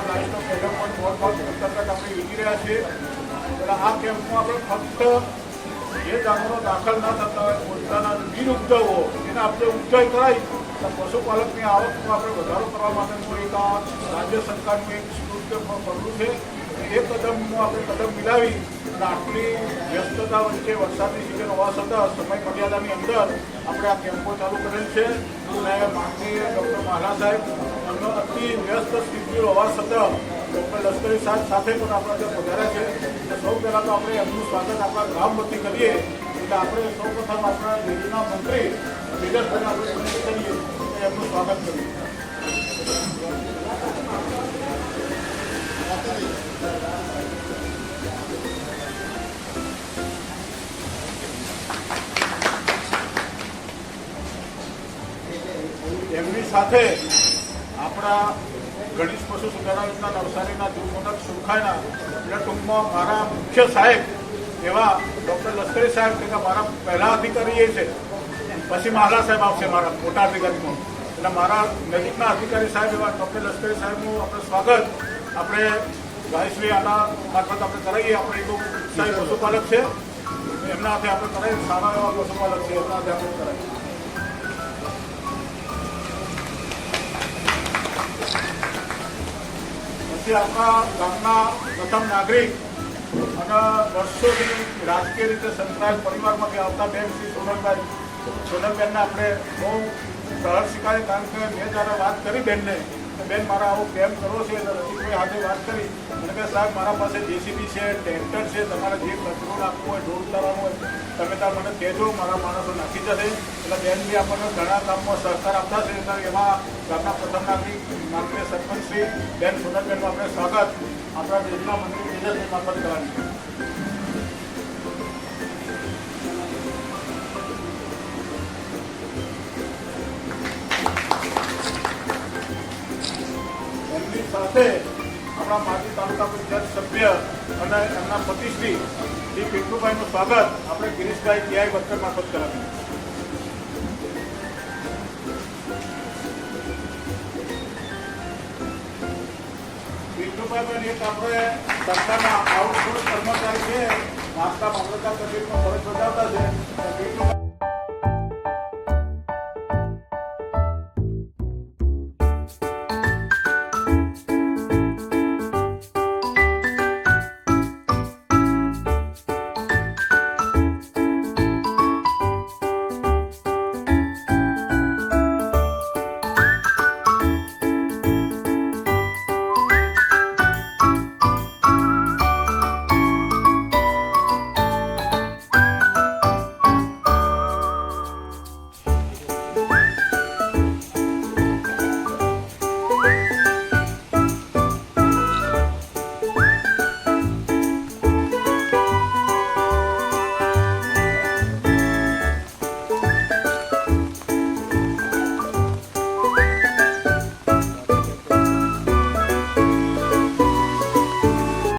લાઈટનો પહેલો પણ બહુ અંતર્ગત આપણે વીતી રહ્યા છીએ. એટલે આ કેમ્પમાં આપણે ફક્ત જે જાનવરો દાખલ ના થતા હોય પોતાના બિન ઉપજાઓ એને આપણે ઉપજાઈ કરાવી પશુપાલકની આવકમાં આપણે વધારો કરવા માટેનું એક આ રાજ્ય સરકારનું એક સ્કૂલ પગલું છે. એ કદમનું આપણે કદમ મિલાવી અને આટલી વ્યસ્તતા વચ્ચે વરસાદની સિઝન હોવા છતાં સમય મર્યાદાની અંદર આપણે આ કેમ્પો ચાલુ કરેલ છે. અને માનનીય ડૉક્ટર માલા સાહેબ એમનો અતિ વ્યસ્ત સ્થિતિ હોવા છતાં ડૉક્ટર લશ્કરી સાહેબ સાથે પણ આપણા જે પધાર્યા છે. એટલે સૌ પહેલાં તો આપણે એમનું સ્વાગત આપણા ગ્રામ વતી કરીએ. એટલે આપણે સૌ પ્રથમ આપણા રેલવેના મંત્રી વિજયભાઈને આપણે વિનંતી કરીએ કે એમનું સ્વાગત કરીએ. એમની સાથે આપણા ગણેશ પશુ સુધારા યોજના નવસારીના જૂથમોદક સુરખાઈના એટલે ટૂંકમાં મારા મુખ્ય સાહેબ એવા ડૉક્ટર લશ્કરી સાહેબ કે મારા પહેલા અધિકારી એ છે, પછી માલા સાહેબ આવશે મારા મોટા અધિકારીમાં. એટલે મારા નજીકના અધિકારી સાહેબ એવા ડૉક્ટર લશ્કરી સાહેબનું આપણે સ્વાગત આપણે ભાઈશ્રી આના મારફત આપણે કરાવીએ. આપણે એક ઉત્સાહી પશુપાલક છે, એમના હાથે આપણે કરાવીએ. સારા એવા પશુપાલક છે, એમના હાથે આપણે કરાવીએ. પછી આપણા ગામના પ્રથમ નાગરિક અને વર્ષોથી રાજકીય રીતે સંકળાયેલ પરિવારમાંથી આવતા બેન શ્રી સોનલબેનને આપણે બહુ સરળ શીખાય. કારણ કે મેં જ્યારે વાત કરી બેનને તો બેન મારા આવો કેમ્પ કરવો છે એટલે રસિકભાઈ સાથે વાત કરી અને કે સાહેબ મારા પાસે જેસીબી છે, ટ્રેક્ટર છે, તમારે જે કચરો નાખવો હોય, ઢોર ઉતારવાનું હોય તમે ત્યાં મને કહેજો, મારા માણસો નાખી જશે. એટલે બેન બી આપણને ઘણા કામમાં સહકાર આપતા છે. એટલે એમાં ગામના પ્રથમ નાગરિક માનનીય સરપંચ શ્રી બેન સોનલબેનનું આપણે સ્વાગત આપણા દેશના મંત્રી વિજયભાઈ મારફત કરવાની છે. એમની સાથે આપણા માજી તાલુકા પંચાયત સભ્ય અને એમના પતિશ્રી શ્રી પીઠુભાઈનું સ્વાગત આપણે ગિરીશભાઈ પીઆઈ વર્કર મારફત કરાવ્યું. પીઠુભાઈ એક આપણે સરકારના આઉટસોર્સ કર્મચારી છે, નાસ્તા મામલતદાર કચેરીમાં ફરજ બજાવતા છે.